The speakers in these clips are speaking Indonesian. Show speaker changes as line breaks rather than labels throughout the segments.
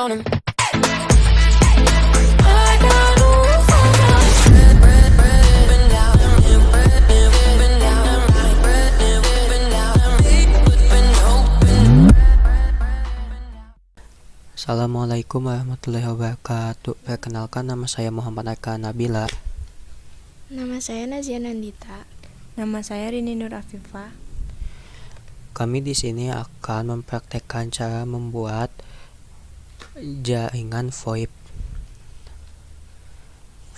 down and
Assalamualaikum warahmatullahi wabarakatuh. Perkenalkan, nama saya Muhammad Eka Nabila.
Nama saya Nazia Nandita.
Nama saya Rini Nur Afifah.
Kami di sini akan mempraktekkan cara membuat jaringan VoIP.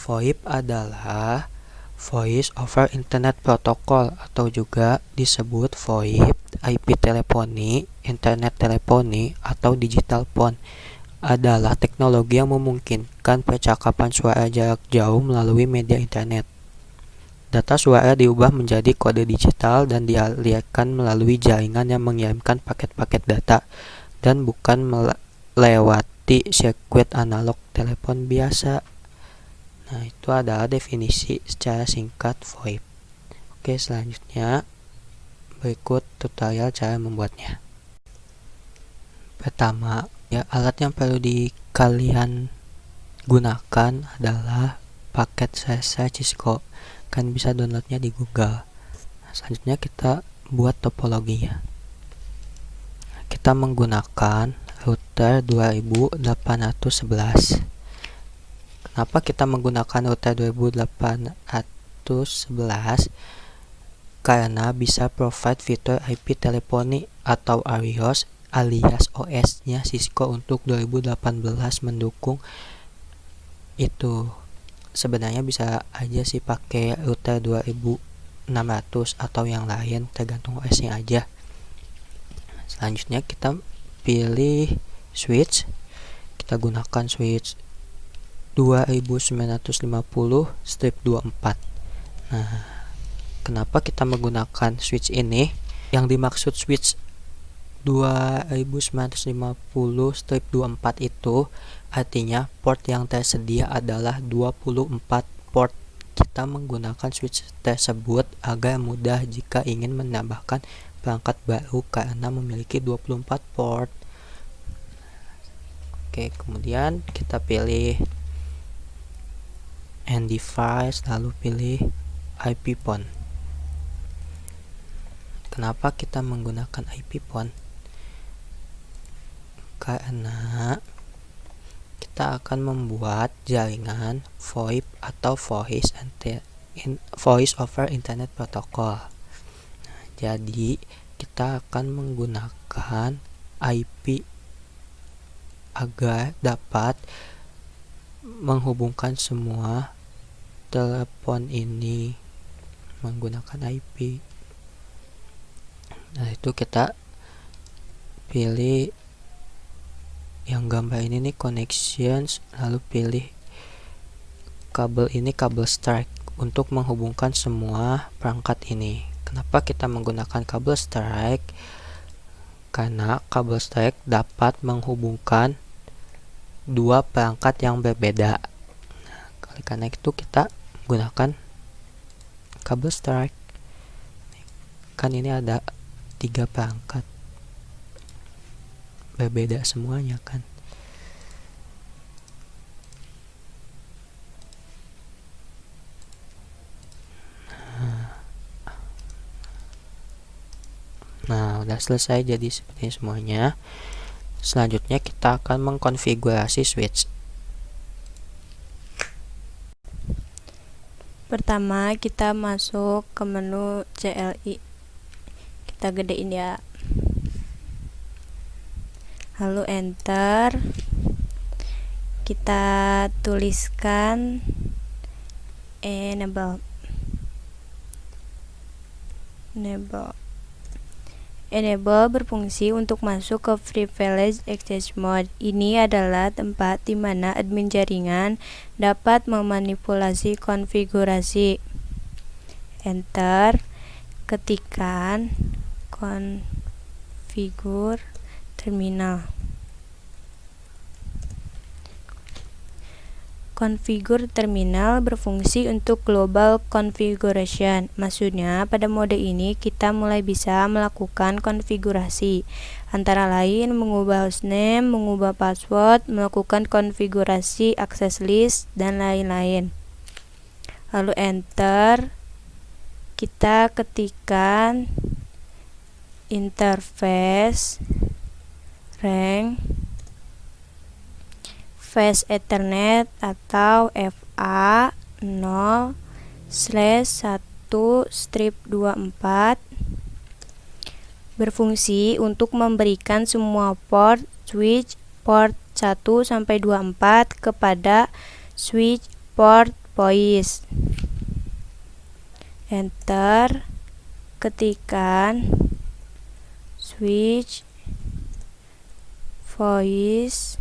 VoIP adalah Voice over Internet Protocol atau juga disebut VoIP, IP teleponi, internet teleponi, atau digital phone. Adalah teknologi yang memungkinkan percakapan suara jarak jauh melalui media internet. Data suara diubah menjadi kode digital dan dialirkan melalui jaringan yang mengirimkan paket-paket data dan bukan melewati sirkuit analog telepon biasa. Nah, itu adalah definisi secara singkat VoIP. Oke, selanjutnya berikut tutorial cara membuatnya. Pertama, alat yang perlu kalian gunakan adalah paket SSH Cisco. Kalian bisa downloadnya di Google. Selanjutnya kita buat topologinya. Kita menggunakan router 2811. Kenapa kita menggunakan router 2811? Karena bisa provide fitur IP teleponi atau ARIOS alias OS-nya Cisco untuk 2018 mendukung itu. Sebenarnya bisa aja sih pakai router 2600 atau yang lain, tergantung OS-nya aja. Selanjutnya kita pilih switch. Kita gunakan switch 2950/24. Nah, kenapa kita menggunakan switch ini? Yang dimaksud switch 2950/24 itu artinya port yang tersedia adalah 24 port. Kita menggunakan switch tersebut agar mudah jika ingin menambahkan perangkat baru karena memiliki 24 port. Oke, kemudian kita pilih end device, lalu pilih IP phone. Kenapa kita menggunakan IP phone? Karena kita akan membuat jaringan VoIP atau Voice over Internet Protocol. Jadi kita akan menggunakan IP agar dapat menghubungkan semua telepon ini menggunakan IP. Nah, itu kita pilih yang gambar ini nih, connections, lalu pilih kabel ini, kabel strike untuk menghubungkan semua perangkat ini. Kenapa kita menggunakan kabel strike? Karena kabel strike dapat menghubungkan dua perangkat yang berbeda. Nah, karena itu kita gunakan kabel strike. Kan ini ada 3 perangkat berbeda semuanya kan. Nah, udah selesai jadi seperti semuanya. Selanjutnya kita akan mengkonfigurasi switch.
Pertama, kita masuk ke menu CLI. Kita gedein ya. Lalu enter. Kita tuliskan enable. Enable berfungsi untuk masuk ke Privileged Access Mode. Ini adalah tempat di mana admin jaringan dapat memanipulasi konfigurasi. Enter. Ketikkan configure terminal. Configure terminal berfungsi untuk global configuration. Maksudnya, pada mode ini kita mulai bisa melakukan konfigurasi, antara lain mengubah hostname, mengubah password, melakukan konfigurasi access list, dan lain-lain. Lalu enter, kita ketikkan interface rank Fast Ethernet atau FA 0/1/24 berfungsi untuk memberikan semua port switch port 1 sampai 24 kepada switch port voice. Enter, ketikkan switch voice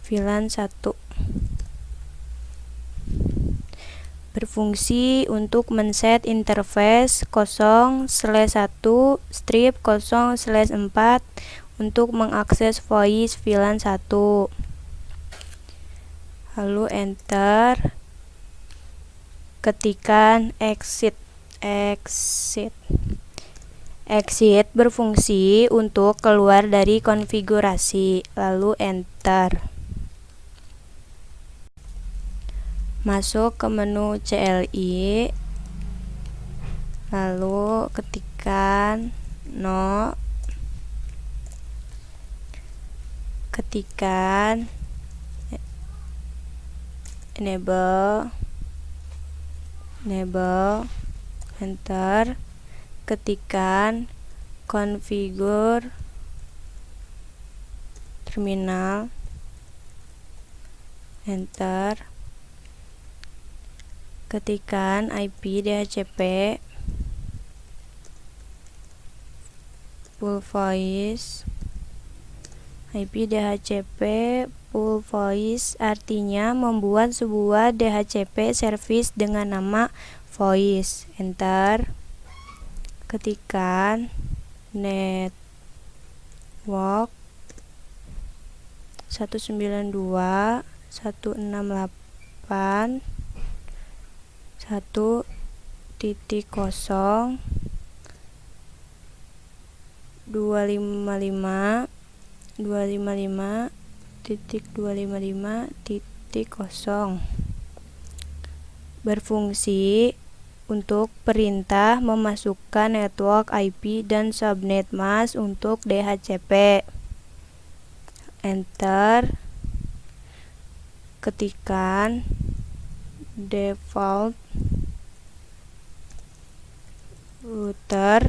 VLAN 1 berfungsi untuk men-set interface 0/1/4 untuk mengakses voice VLAN 1. Lalu enter, ketikkan exit. Exit berfungsi untuk keluar dari konfigurasi, lalu enter. Masuk ke menu CLI, lalu ketikkan no, ketikkan enable, enter, ketikkan configure terminal, enter, ketikkan IP DHCP full voice. IP DHCP full voice artinya membuat sebuah DHCP service dengan nama voice. Enter, ketikkan network 192.168.1.0 255.255.255.0 berfungsi untuk perintah memasukkan network IP dan subnet mask untuk DHCP. Enter, ketikkan default router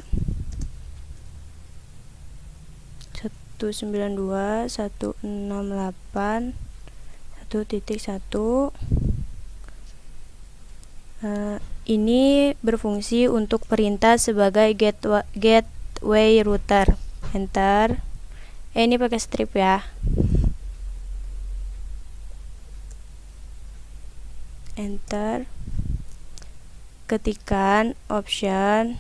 192.168.1.1. Ini berfungsi untuk perintah sebagai gateway router. Enter. Ini pakai strip ya. Enter, ketikkan option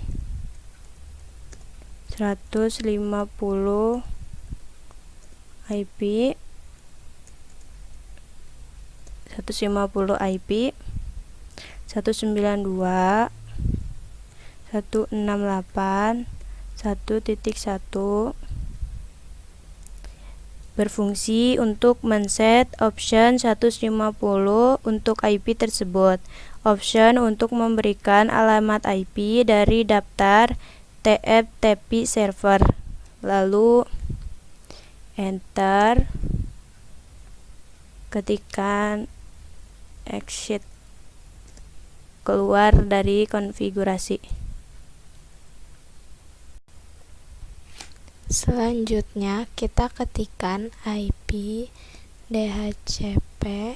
150 IP 192.168.1.1 berfungsi untuk men-set option 150 untuk IP tersebut. Option untuk memberikan alamat IP dari daftar TFTP server. Lalu enter, ketikkan exit, keluar dari konfigurasi.
Selanjutnya kita ketikkan IP DHCP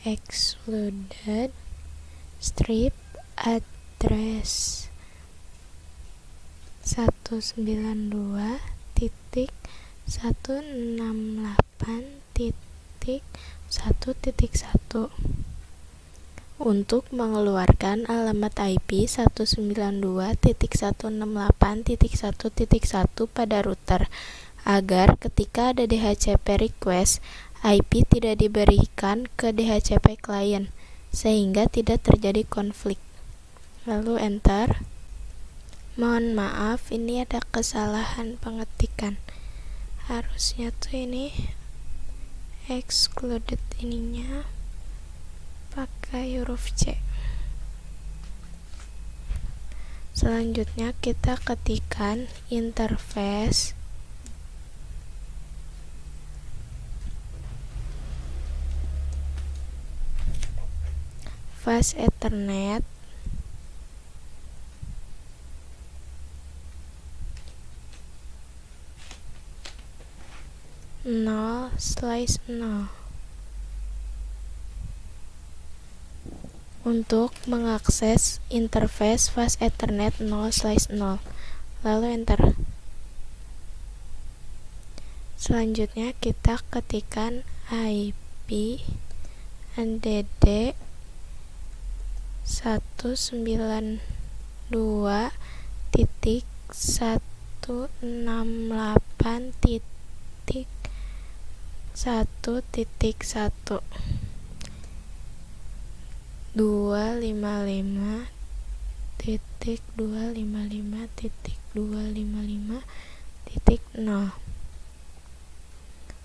excluded strip address 192.168.1.1 untuk mengeluarkan alamat IP 192.168.1.1 pada router, agar ketika ada DHCP request IP tidak diberikan ke DHCP client sehingga tidak terjadi konflik. Lalu enter. Mohon maaf, ini ada kesalahan pengetikan. Harusnya tuh ini excluded ininya pakai huruf C. Selanjutnya kita ketikkan interface fast Ethernet (0/0). Untuk mengakses interface fast Ethernet 0/0, lalu enter. Selanjutnya kita ketikkan IP NDD 192.168.1.255.255.255.1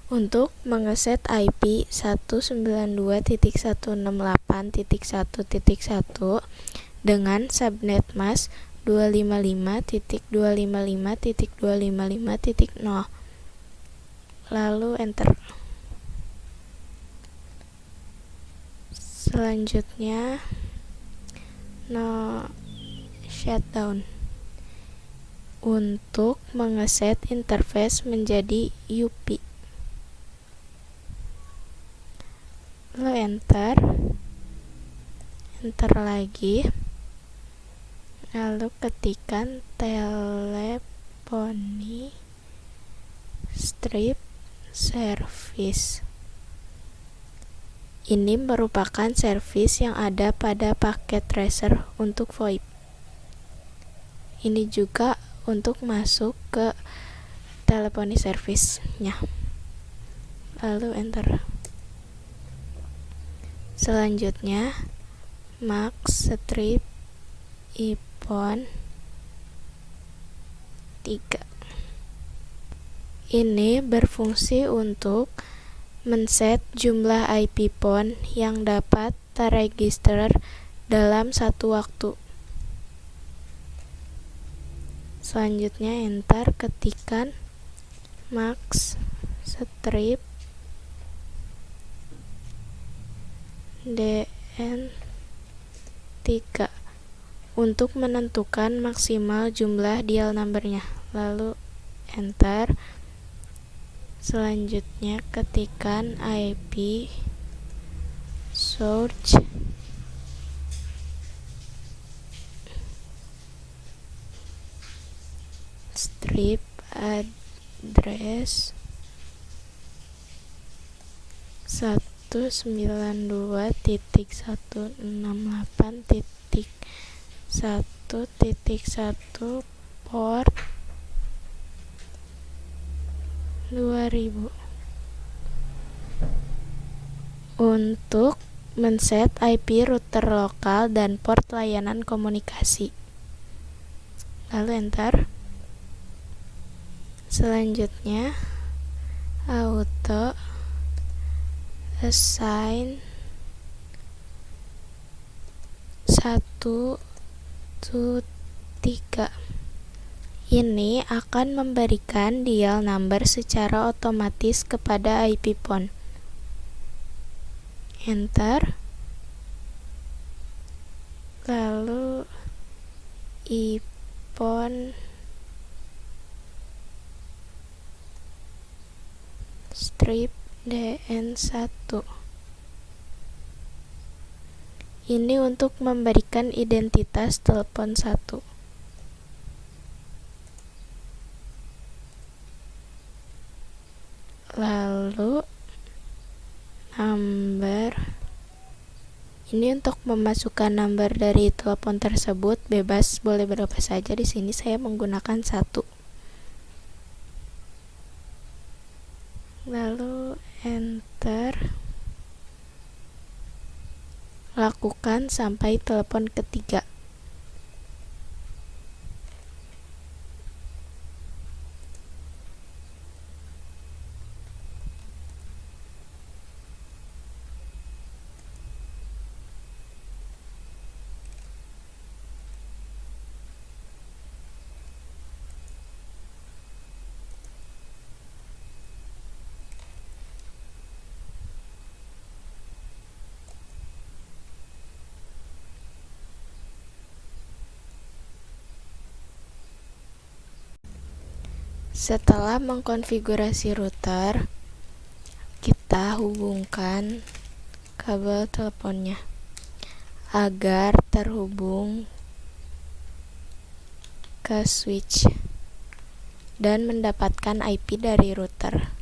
untuk mengeset IP 192.168.1.1 dengan subnet mask 255.255.255.0. Lalu enter. Selanjutnya no shutdown untuk mengeset interface menjadi UP. Lalu enter lagi, lalu ketikkan teleponi strip service. Ini merupakan service yang ada pada paket tracer untuk VoIP. Ini juga untuk masuk ke teleponi service-nya. Lalu enter. Selanjutnya max strip ipon 3. Ini berfungsi untuk men-set jumlah IP PON yang dapat terregister dalam satu waktu. Selanjutnya enter, ketikkan max strip DN 3 untuk menentukan maksimal jumlah dial numbernya. Lalu enter. Selanjutnya ketikkan IP source strip address 192.168.1.1 port 2000 untuk men-set IP router lokal dan port layanan komunikasi. Lalu enter. Selanjutnya auto assign 1 to 3. Ini akan memberikan dial number secara otomatis kepada IP PON. Enter. Lalu ipon strip DN1. Ini untuk memberikan identitas telepon 1. Lalu number, ini untuk memasukkan number dari telepon tersebut, bebas boleh berapa saja. Di sini saya menggunakan 1. Lalu enter, lakukan sampai telepon ketiga. Setelah mengkonfigurasi router, kita hubungkan kabel teleponnya agar terhubung ke switch dan mendapatkan IP dari router.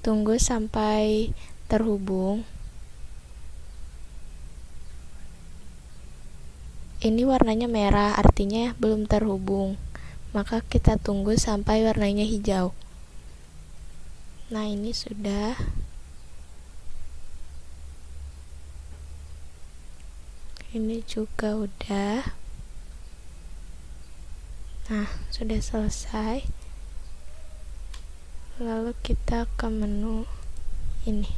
Tunggu sampai terhubung. Ini warnanya merah, artinya belum terhubung. Maka kita tunggu sampai warnanya hijau. Nah, ini sudah. Ini juga udah. Nah, sudah selesai. Lalu kita ke menu ini.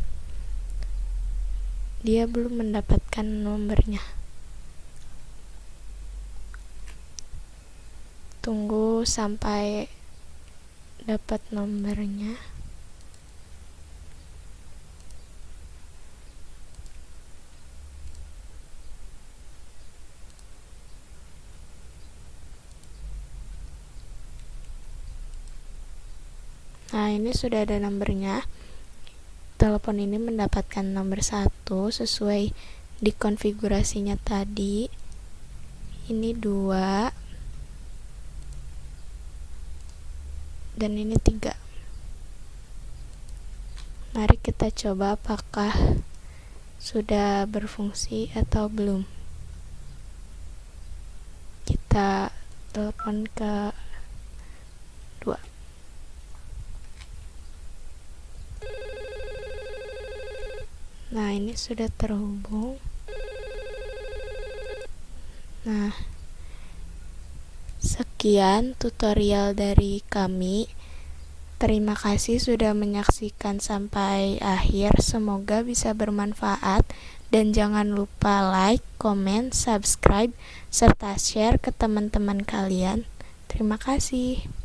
Dia belum mendapatkan nomornya. Tunggu sampai dapat nomornya. Nah, ini sudah ada nomornya. Telepon ini mendapatkan nomor 1 sesuai dikonfigurasinya tadi. Ini 2 dan ini 3. Mari kita coba apakah sudah berfungsi atau belum. Kita telepon ke 2. Nah, ini sudah terhubung. Nah, sekian tutorial dari kami. Terima kasih sudah menyaksikan sampai akhir. Semoga bisa bermanfaat. Dan jangan lupa like, comment, subscribe, serta share ke teman-teman kalian. Terima kasih.